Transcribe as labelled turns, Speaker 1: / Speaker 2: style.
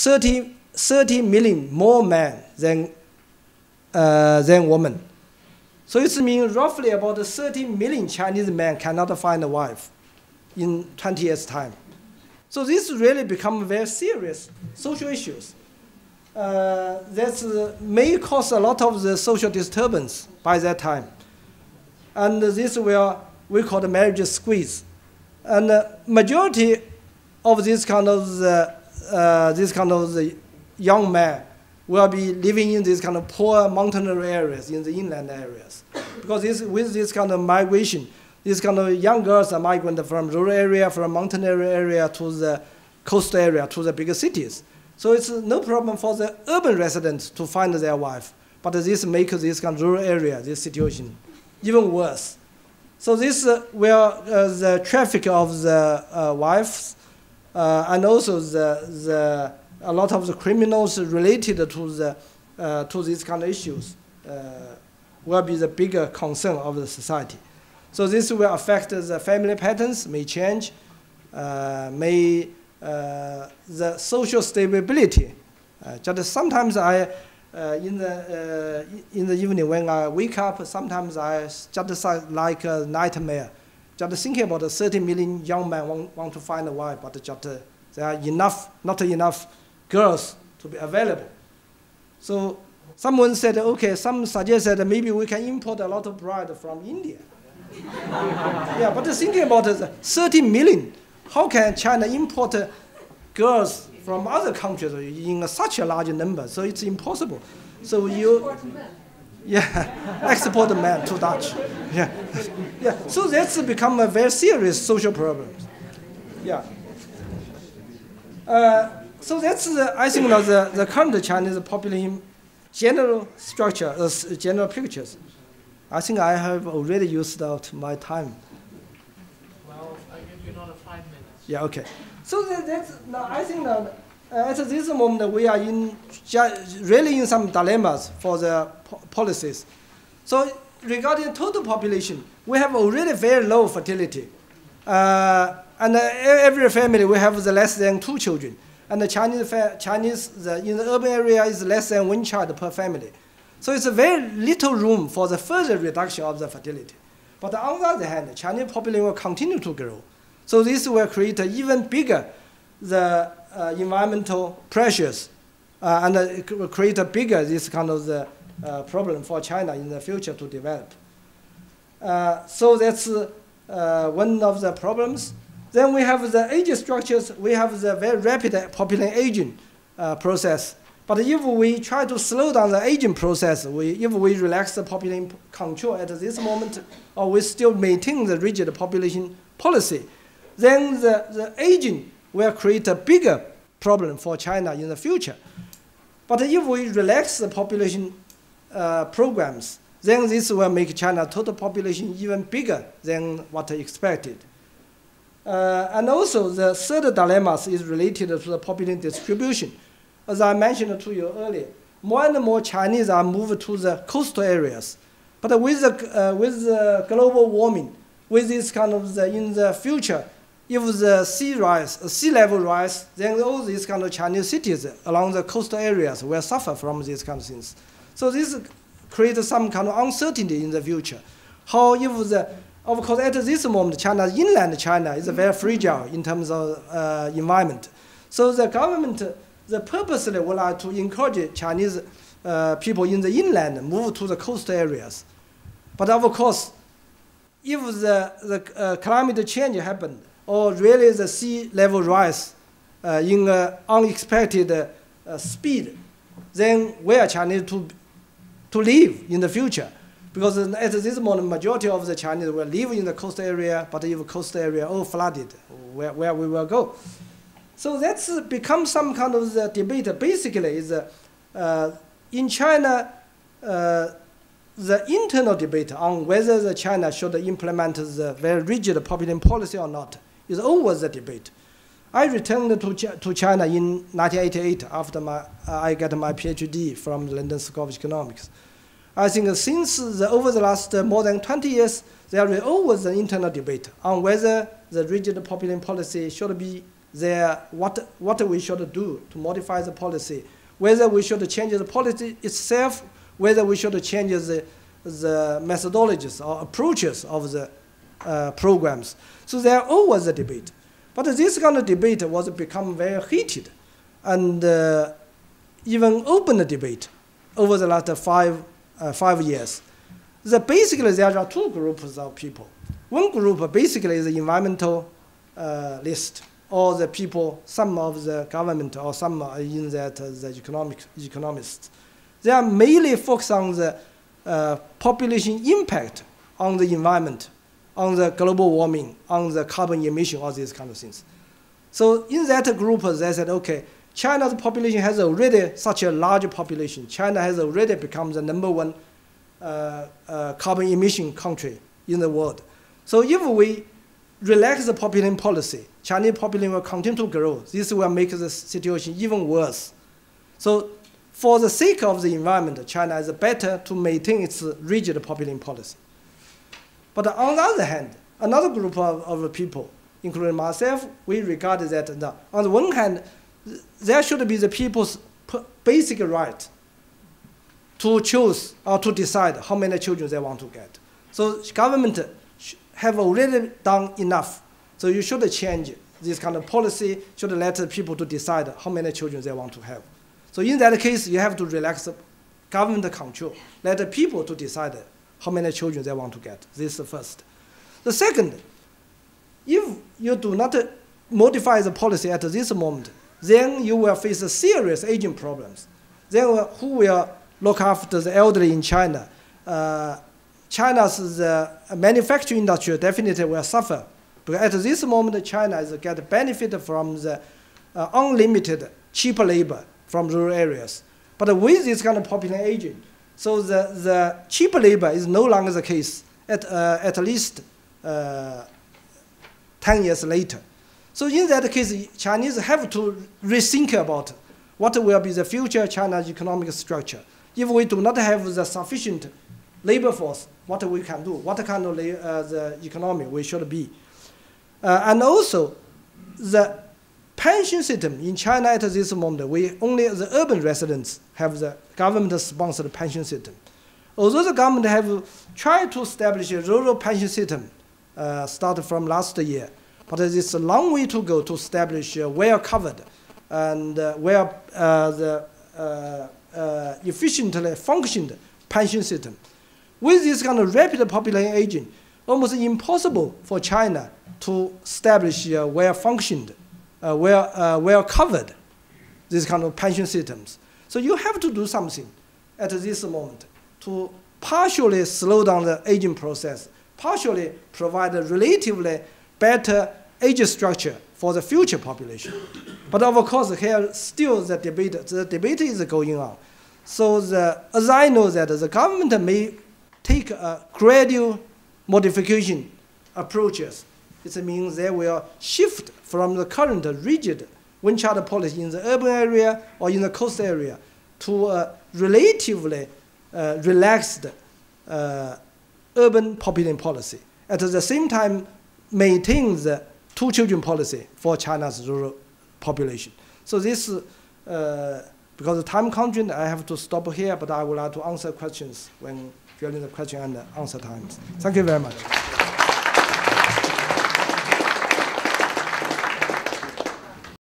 Speaker 1: 30 million more men than women. So it means roughly about 30 million Chinese men cannot find a wife in 20 years' time. So this really become very serious social issues. That may cause a lot of the social disturbance by that time. And this we call the marriage squeeze. And the majority of this kind of the young men will be living in these kind of poor mountainous areas, in the inland areas. Because with this kind of migration, these kind of young girls are migrating from rural area, from mountain area to the coast area, to the bigger cities. So it's no problem for the urban residents to find their wife. But this makes this kind of rural area, this situation, even worse. So this the traffic of the wives and also a lot of the criminals related to these kind of issues will be the bigger concern of the society. So this will affect the family patterns, may change, the social stability. Just sometimes in the evening when I wake up, sometimes I just like a nightmare. Just thinking about the 30 million young men want to find a wife, but just there are not enough girls to be available. So someone said, okay, some suggested maybe we can import a lot of bride from India. Yeah, but thinking about 30 million, how can China import girls from other countries in such a large number? So it's impossible. So export men to Dutch. Yeah. So that's become a very serious social problem. Yeah. So that's I think the current Chinese population general structure, general pictures. I think I have already used out my time.
Speaker 2: Well, I give you another 5 minutes.
Speaker 1: Yeah, okay. So that's now I think that at this moment we are really in some dilemmas for the policies. So regarding total population, we have already very low fertility. And every family we have less than 2 children. And the Chinese in the urban area is less than 1 child per family. So it's a very little room for the further reduction of the fertility. But on the other hand, the Chinese population will continue to grow. So this will create even bigger the environmental pressures and it will create a bigger this kind of the problem for China in the future to develop. So that's one of the problems. Then we have the age structures. We have the very rapid population aging process. But if we try to slow down the aging process, if we relax the population control at this moment, or we still maintain the rigid population policy, then the aging will create a bigger problem for China in the future. But if we relax the population programs, then this will make China total population even bigger than what expected. And also the third dilemma is related to the population distribution. As I mentioned to you earlier, more and more Chinese are moved to the coastal areas. But with the global warming, with this kind of in the future, if the sea level rise, then all these kind of Chinese cities along the coastal areas will suffer from these kind of things. So this creates some kind of uncertainty in the future. How if of course at this moment, inland China is very fragile in terms of environment. So the government purposely would like to encourage Chinese people in the inland move to the coastal areas. But of course, if the climate change happened, or really the sea level rise in unexpected speed, then where Chinese to live in the future? Because at this moment, majority of the Chinese will live in the coastal area, but if the coastal area all flooded, where we will go? So that's become some kind of the debate. Basically, is in China, the internal debate on whether the China should implement the very rigid population policy or not is over the debate. I returned to China in 1988 after I got my PhD from the London School of Economics. I think since over the last more than 20 years, there is always an internal debate on whether the rigid population policy should be what we should do to modify the policy, whether we should change the policy itself, whether we should change the methodologies or approaches of the programs. So there always a debate. But this kind of debate was become very heated and even open debate over the last 5 years. Basically, there are two groups of people. One group basically is the environmental list, or the people, some of the government, or some in that the economists. They are mainly focused on the population impact on the environment, on the global warming, on the carbon emission, all these kind of things. So in that group, they said, okay, China's population has already such a large population. China has already become the #1 carbon emission country in the world. So if we relax the population policy, Chinese population will continue to grow. This will make the situation even worse. So for the sake of the environment, China is better to maintain its rigid population policy. But on the other hand, another group of people, including myself, we regard that on the one hand, there should be the people's basic right to choose or to decide how many children they want to get. So government have already done enough. So you should change this kind of policy, should let the people to decide how many children they want to have. So in that case, you have to relax the government control, let the people to decide how many children they want to get. This is the first. The second, if you do not modify the policy at this moment, then you will face serious aging problems. Then who will look after the elderly in China? China's manufacturing industry definitely will suffer. Because at this moment, China is get benefit from the unlimited cheap labor from rural areas. But with this kind of population aging, so the cheap labor is no longer the case at least 10 years later. So in that case, Chinese have to rethink about what will be the future China's economic structure. If we do not have the sufficient labor force, what we can do, what kind of the economy we should be. And also, the pension system in China at this moment, only the urban residents have the government-sponsored pension system. Although the government have tried to establish a rural pension system, started from last year, but it's a long way to go to establish a well-covered and efficiently functioned pension system. With this kind of rapid population aging, almost impossible for China to establish well-functioned, well-covered these kind of pension systems. So you have to do something at this moment to partially slow down the aging process, partially provide a relatively better age structure for the future population. But of course, here still the debate is going on. So as I know that the government may take a gradual modification approaches. It means they will shift from the current rigid one-child policy in the urban area or in the coast area to a relatively relaxed urban population policy. At the same time, maintain the two-children policy for China's rural population. So this, because of time constraint, I have to stop here, but I would like to answer questions when during the question and answer times. Thank you very much.